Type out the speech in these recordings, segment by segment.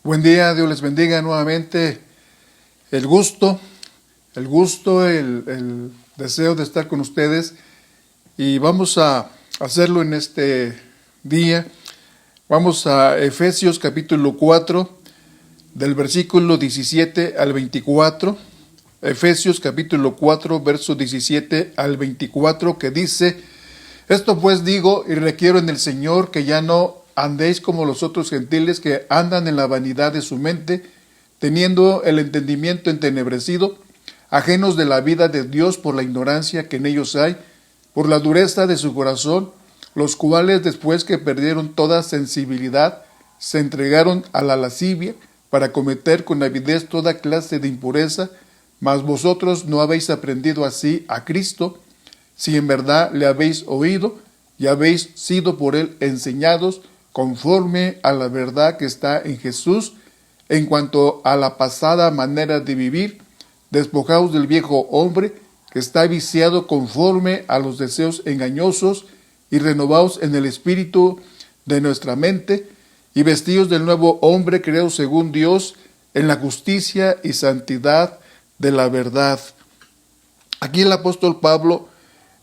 Buen día, Dios les bendiga nuevamente. El gusto, el deseo de estar con ustedes, y vamos a hacerlo en este día. Vamos a Efesios capítulo 4, del versículo 17 al 24. Efesios capítulo 4, verso 17 al 24, que dice: Esto pues digo y requiero en el Señor, que ya no andéis como los otros gentiles que andan en la vanidad de su mente, teniendo el entendimiento entenebrecido, ajenos de la vida de Dios por la ignorancia que en ellos hay, por la dureza de su corazón, los cuales después que perdieron toda sensibilidad, se entregaron a la lascivia para cometer con avidez toda clase de impureza, mas vosotros no habéis aprendido así a Cristo, si en verdad le habéis oído y habéis sido por él enseñados conforme a la verdad que está en Jesús. En cuanto a la pasada manera de vivir, despojaos del viejo hombre que está viciado conforme a los deseos engañosos, y renovaos en el espíritu de nuestra mente, y vestíos del nuevo hombre creado según Dios en la justicia y santidad de la verdad. Aquí el apóstol Pablo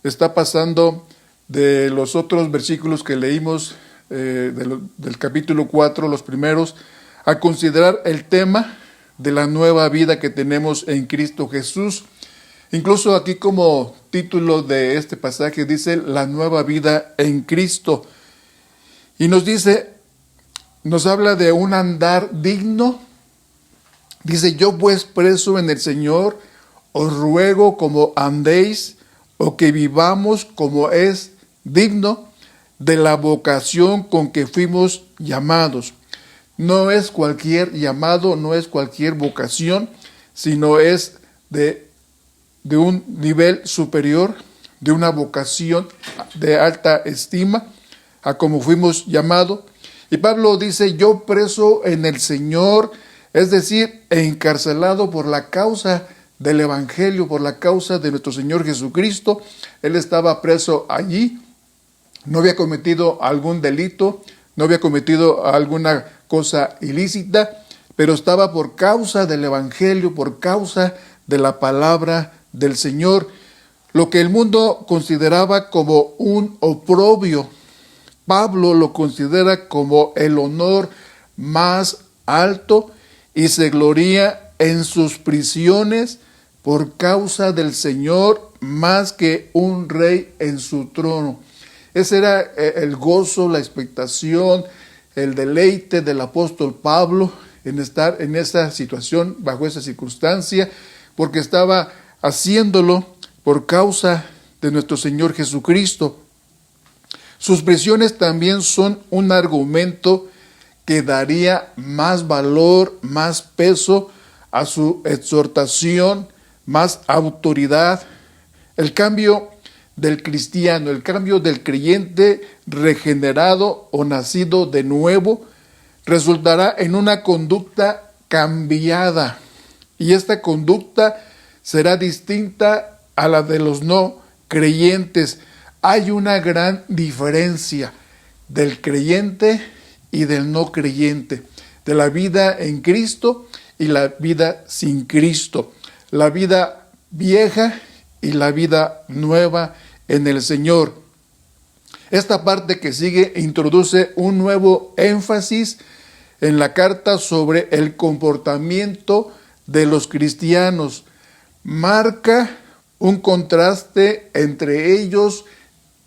está pasando de los otros versículos que leímos del capítulo 4, los primeros, a considerar el tema de la nueva vida que tenemos en Cristo Jesús. Incluso aquí, como título de este pasaje, dice la nueva vida en Cristo. Y nos habla de un andar digno. Dice: yo pues preso en el Señor, os ruego como andéis, o que vivamos como es digno de la vocación con que fuimos llamados. No es cualquier llamado, no es cualquier vocación, sino es de un nivel superior, de una vocación de alta estima a como fuimos llamados. Y Pablo dice: yo preso en el Señor, es decir, encarcelado por la causa del Evangelio, por la causa de nuestro Señor Jesucristo. Él estaba preso allí, no había cometido algún delito, no había cometido alguna cosa ilícita, pero estaba por causa del Evangelio, por causa de la palabra del Señor. Lo que el mundo consideraba como un oprobio, Pablo lo considera como el honor más alto, y se gloría en sus prisiones por causa del Señor más que un rey en su trono. Ese era el gozo, la expectación, el deleite del apóstol Pablo en estar en esa situación, bajo esa circunstancia, porque estaba haciéndolo por causa de nuestro Señor Jesucristo. Sus prisiones también son un argumento que daría más valor, más peso a su exhortación, más autoridad. El cambio del cristiano, el cambio del creyente regenerado o nacido de nuevo, resultará en una conducta cambiada, y esta conducta será distinta a la de los no creyentes. Hay una gran diferencia del creyente y del no creyente, de la vida en Cristo y la vida sin Cristo, la vida vieja y la vida nueva en el Señor. Esta parte que sigue introduce un nuevo énfasis en la carta sobre el comportamiento de los cristianos. Marca un contraste entre ellos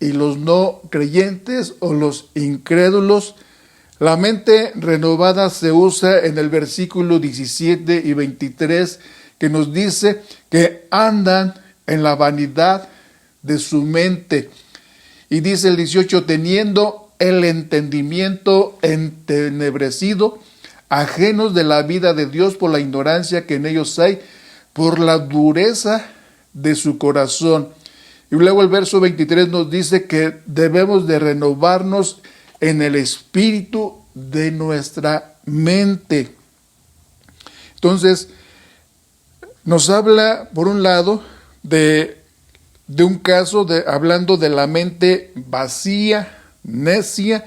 y los no creyentes o los incrédulos. La mente renovada se usa en el versículo 17 y 23, que nos dice que andan en la vanidad de su mente. Y dice el 18, teniendo el entendimiento entenebrecido, ajenos de la vida de Dios por la ignorancia que en ellos hay, por la dureza de su corazón. Y luego el verso 23 nos dice que debemos de renovarnos en el espíritu de nuestra mente. Entonces, nos habla, por un lado, de un caso hablando de la mente vacía, necia,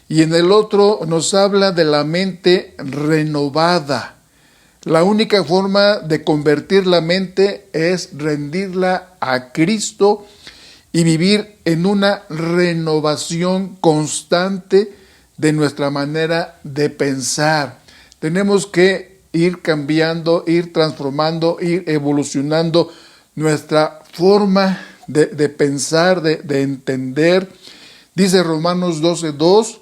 y en el otro nos habla de la mente renovada. La única forma de convertir la mente es rendirla a Cristo y vivir en una renovación constante de nuestra manera de pensar. Tenemos que ir cambiando, ir transformando, ir evolucionando nuestra forma de pensar, de entender. Dice Romanos 12:2,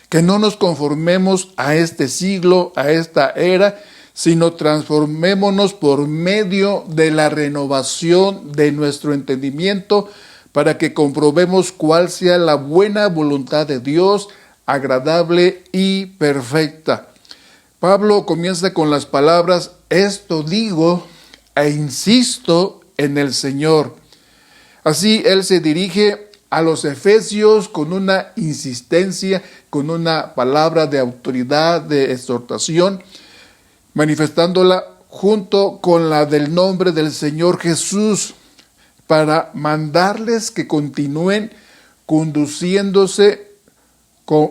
que no nos conformemos a este siglo, a esta era, sino transformémonos por medio de la renovación de nuestro entendimiento, para que comprobemos cuál sea la buena voluntad de Dios, agradable y perfecta. Pablo comienza con las palabras: esto digo e insisto en el Señor. Así él se dirige a los efesios con una insistencia, con una palabra de autoridad, de exhortación, manifestándola junto con la del nombre del Señor Jesús, para mandarles que continúen conduciéndose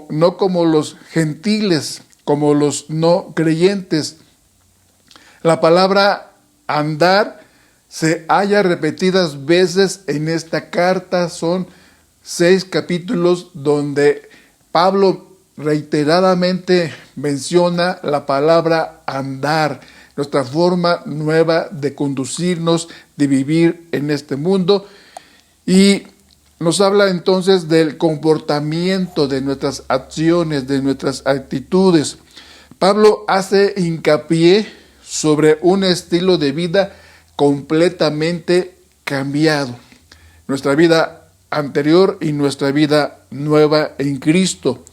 no como los gentiles, como los no creyentes. La palabra andar se halla repetidas veces en esta carta. Son 6 capítulos donde Pablo reiteradamente menciona la palabra andar, nuestra forma nueva de conducirnos, de vivir en este mundo, y nos habla entonces del comportamiento, de nuestras acciones, de nuestras actitudes. Pablo hace hincapié sobre un estilo de vida completamente cambiado, nuestra vida anterior y nuestra vida nueva en Cristo.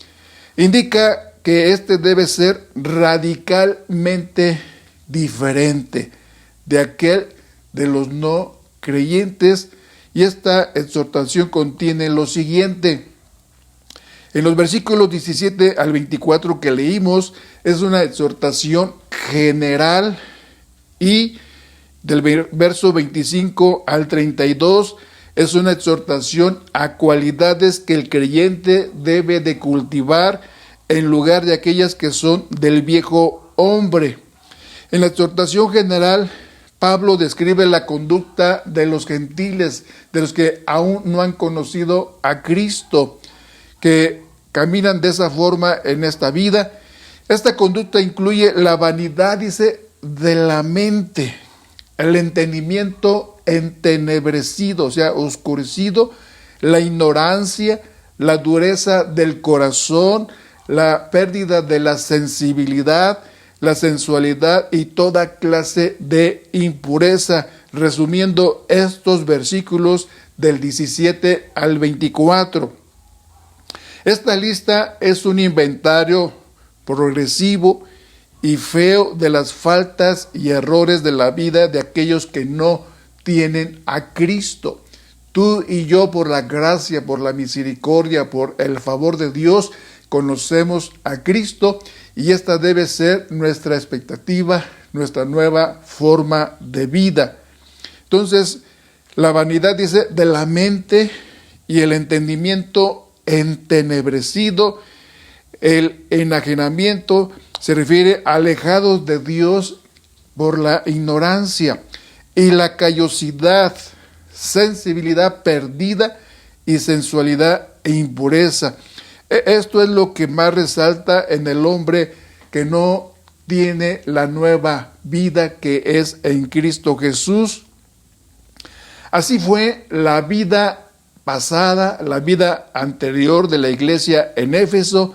Indica que este debe ser radicalmente diferente de aquel de los no creyentes, y esta exhortación contiene lo siguiente. En los versículos 17 al 24 que leímos, es una exhortación general, y del verso 25 al 32 es una exhortación a cualidades que el creyente debe de cultivar en lugar de aquellas que son del viejo hombre. En la exhortación general, Pablo describe la conducta de los gentiles, de los que aún no han conocido a Cristo, que caminan de esa forma en esta vida. Esta conducta incluye la vanidad, dice, de la mente, el entendimiento entenebrecido, o sea, oscurecido, la ignorancia, la dureza del corazón, la pérdida de la sensibilidad, la sensualidad y toda clase de impureza. Resumiendo estos versículos del 17 al 24. Esta lista es un inventario progresivo y feo de las faltas y errores de la vida de aquellos que no tienen a Cristo. Tú y yo, por la gracia, por la misericordia, por el favor de Dios, conocemos a Cristo, y esta debe ser nuestra expectativa, nuestra nueva forma de vida. Entonces, la vanidad, dice, de la mente, y el entendimiento entenebrecido. El enajenamiento se refiere a alejados de Dios por la ignorancia, y la callosidad, sensibilidad perdida y sensualidad e impureza. Esto es lo que más resalta en el hombre que no tiene la nueva vida que es en Cristo Jesús. Así fue la vida pasada, la vida anterior de la iglesia en Éfeso.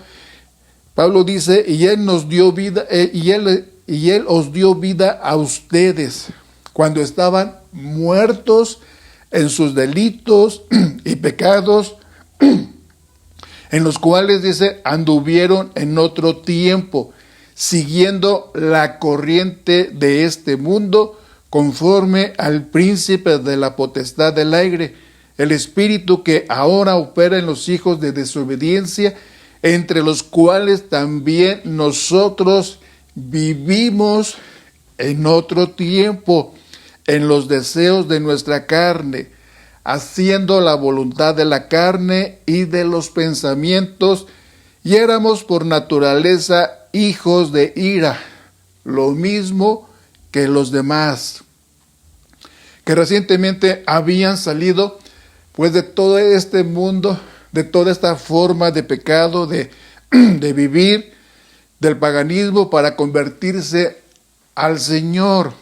Pablo dice: y Él nos dio vida, y él os dio vida a ustedes cuando estaban muertos en sus delitos y pecados, en los cuales, dice, anduvieron en otro tiempo, siguiendo la corriente de este mundo, conforme al príncipe de la potestad del aire, el espíritu que ahora opera en los hijos de desobediencia, entre los cuales también nosotros vivimos en otro tiempo, en los deseos de nuestra carne, haciendo la voluntad de la carne y de los pensamientos, y éramos por naturaleza hijos de ira, lo mismo que los demás, que recientemente habían salido pues de todo este mundo, de toda esta forma de pecado, de vivir, del paganismo, para convertirse al Señor,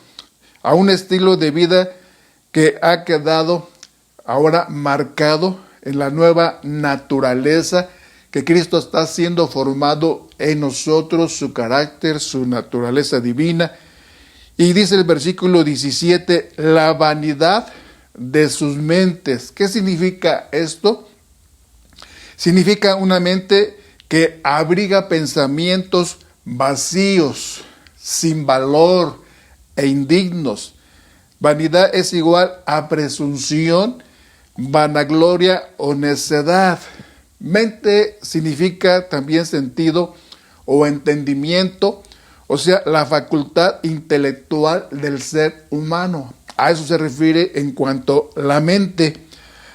a un estilo de vida que ha quedado ahora marcado en la nueva naturaleza que Cristo está siendo formado en nosotros, su carácter, su naturaleza divina. Y dice el versículo 17, la vanidad de sus mentes. ¿Qué significa esto? Significa una mente que abriga pensamientos vacíos, sin valor e indignos. Vanidad es igual a presunción, vanagloria o necedad. Mente significa también sentido o entendimiento, o sea, la facultad intelectual del ser humano. A eso se refiere en cuanto a la mente.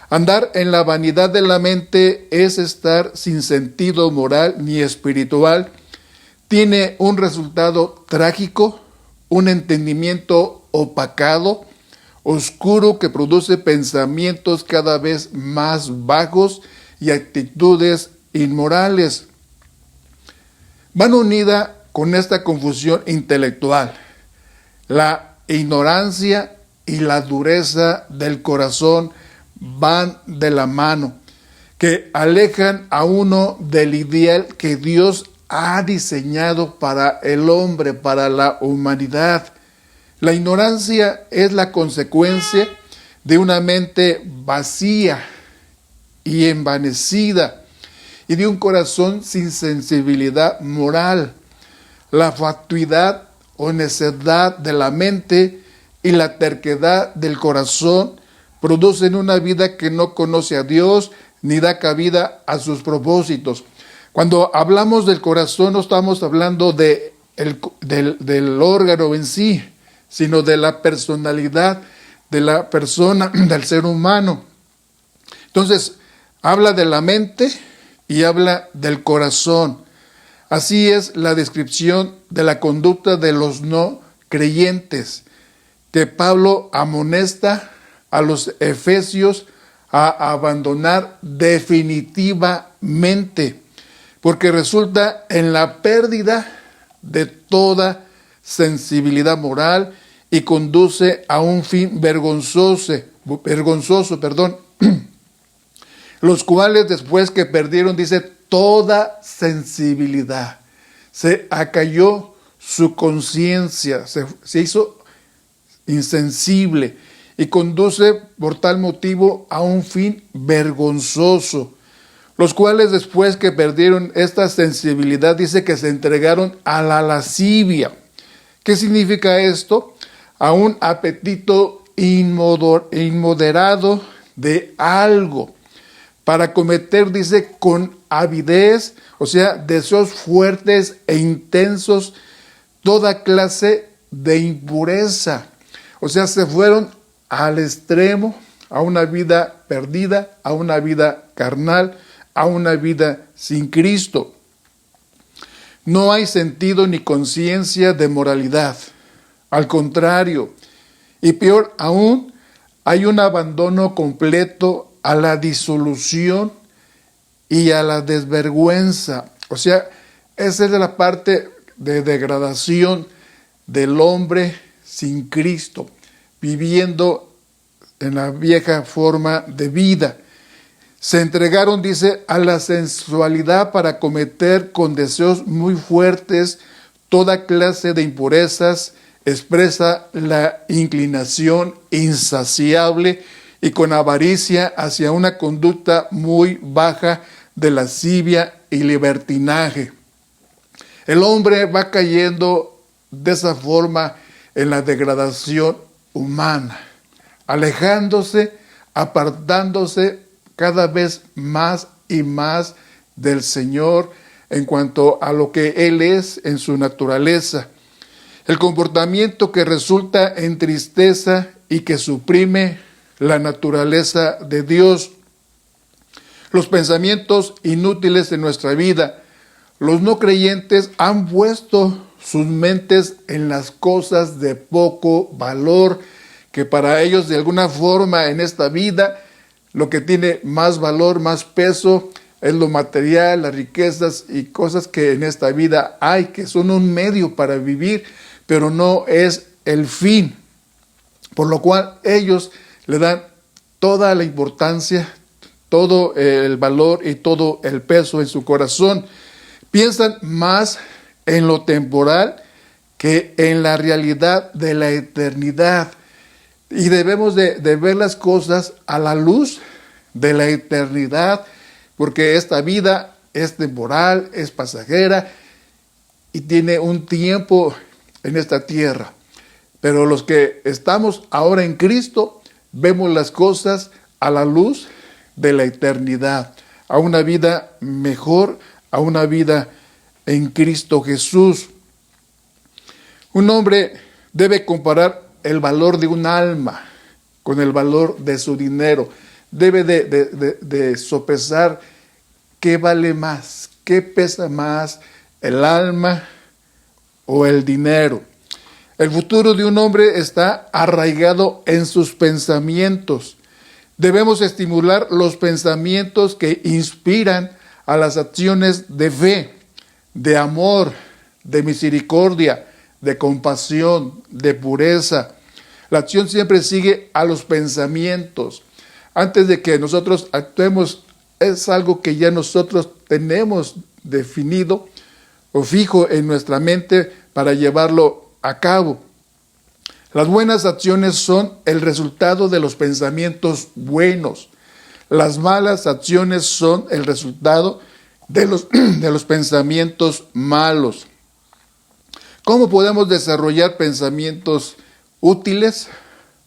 Andar en la vanidad de la mente es estar sin sentido moral ni espiritual. Tiene un resultado trágico, un entendimiento opacado, oscuro, que produce pensamientos cada vez más bajos y actitudes inmorales. Van unida con esta confusión intelectual, la ignorancia y la dureza del corazón van de la mano, que alejan a uno del ideal que Dios ha diseñado para el hombre, para la humanidad. La ignorancia es la consecuencia de una mente vacía y envanecida y de un corazón sin sensibilidad moral. La fatuidad o necedad de la mente y la terquedad del corazón producen una vida que no conoce a Dios ni da cabida a sus propósitos. Cuando hablamos del corazón no estamos hablando del órgano en sí, sino de la personalidad de la persona, del ser humano. Entonces, habla de la mente y habla del corazón. Así es la descripción de la conducta de los no creyentes, que Pablo amonesta a los efesios a abandonar definitivamente, porque resulta en la pérdida de toda sensibilidad moral y conduce a un fin vergonzoso, los cuales después que perdieron, dice, toda sensibilidad, se acalló su conciencia, se hizo insensible y conduce por tal motivo a un fin vergonzoso, los cuales después que perdieron esta sensibilidad, dice que se entregaron a la lascivia. ¿Qué significa esto? A un apetito inmoderado de algo, para cometer, dice, con avidez, o sea, deseos fuertes e intensos, toda clase de impureza. O sea, se fueron al extremo, a una vida perdida, a una vida carnal, a una vida sin Cristo. No hay sentido ni conciencia de moralidad. Al contrario, y peor aún, hay un abandono completo a la disolución y a la desvergüenza. O sea, esa es la parte de degradación del hombre sin Cristo, viviendo en la vieja forma de vida. Se entregaron, dice, a la sensualidad para cometer con deseos muy fuertes toda clase de impurezas. Expresa la inclinación insaciable y con avaricia hacia una conducta muy baja de lascivia y libertinaje. El hombre va cayendo de esa forma en la degradación humana, alejándose, apartándose cada vez más y más del Señor en cuanto a lo que Él es en su naturaleza. El comportamiento que resulta en tristeza y que suprime la naturaleza de Dios. Los pensamientos inútiles de nuestra vida Los no creyentes han puesto sus mentes en las cosas de poco valor, que para ellos de alguna forma en esta vida lo que tiene más valor, más peso, es lo material, las riquezas y cosas que en esta vida hay, que son un medio para vivir, pero no es el fin. Por lo cual ellos le dan toda la importancia, todo el valor y todo el peso en su corazón. Piensan más en lo temporal que en la realidad de la eternidad. Y debemos de ver las cosas a la luz de la eternidad, porque esta vida es temporal, es pasajera y tiene un tiempo en esta tierra. Pero los que estamos ahora en Cristo, vemos las cosas a la luz de la eternidad, a una vida mejor, a una vida en Cristo Jesús. Un hombre debe comparar el valor de un alma con el valor de su dinero. Debe de sopesar qué vale más, qué pesa más, el alma o el dinero. El futuro de un hombre está arraigado en sus pensamientos. Debemos estimular los pensamientos que inspiran a las acciones de fe, de amor, de misericordia, de compasión, de pureza. La acción siempre sigue a los pensamientos. Antes de que nosotros actuemos, es algo que ya nosotros tenemos definido o fijo en nuestra mente para llevarlo a cabo. Las buenas acciones son el resultado de los pensamientos buenos. Las malas acciones son el resultado de los pensamientos malos. ¿Cómo podemos desarrollar pensamientos útiles?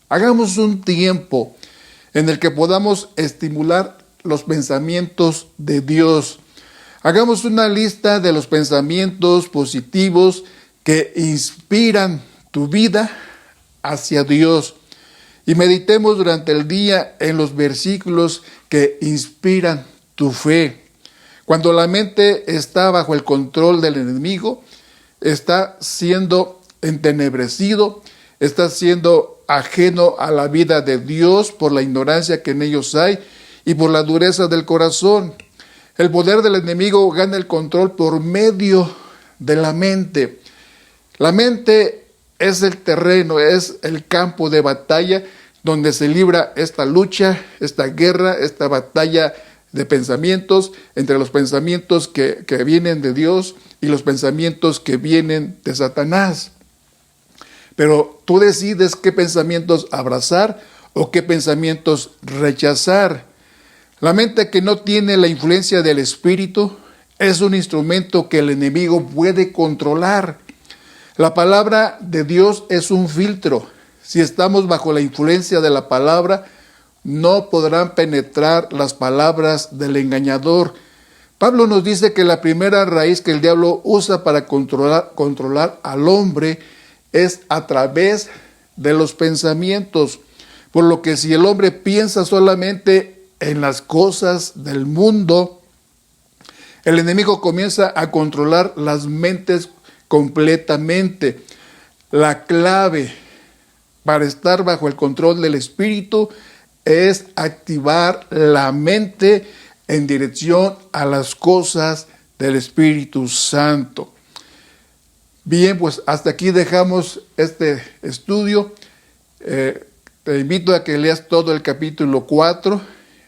Hagamos un tiempo en el que podamos estimular los pensamientos de Dios. Hagamos una lista de los pensamientos positivos que inspiran tu vida hacia Dios. Y meditemos durante el día en los versículos que inspiran tu fe. Cuando la mente está bajo el control del enemigo, está siendo entenebrecido, está siendo ajeno a la vida de Dios por la ignorancia que en ellos hay y por la dureza del corazón. El poder del enemigo gana el control por medio de la mente. La mente es el terreno, es el campo de batalla donde se libra esta lucha, esta guerra, esta batalla de pensamientos, entre los pensamientos que vienen de Dios y los pensamientos que vienen de Satanás. Pero tú decides qué pensamientos abrazar o qué pensamientos rechazar. La mente que no tiene la influencia del Espíritu es un instrumento que el enemigo puede controlar. La palabra de Dios es un filtro. Si estamos bajo la influencia de la palabra, no podrán penetrar las palabras del engañador. Pablo nos dice que la primera raíz que el diablo usa para controlar al hombre es a través de los pensamientos. Por lo que si el hombre piensa solamente en las cosas del mundo, el enemigo comienza a controlar las mentes completamente. La clave para estar bajo el control del Espíritu es activar la mente en dirección a las cosas del Espíritu Santo. Bien, pues hasta aquí dejamos este estudio. Te invito a que leas todo el capítulo 4,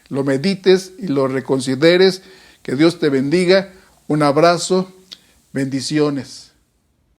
lo medites y lo reconsideres. Que Dios te bendiga. Un abrazo. Bendiciones.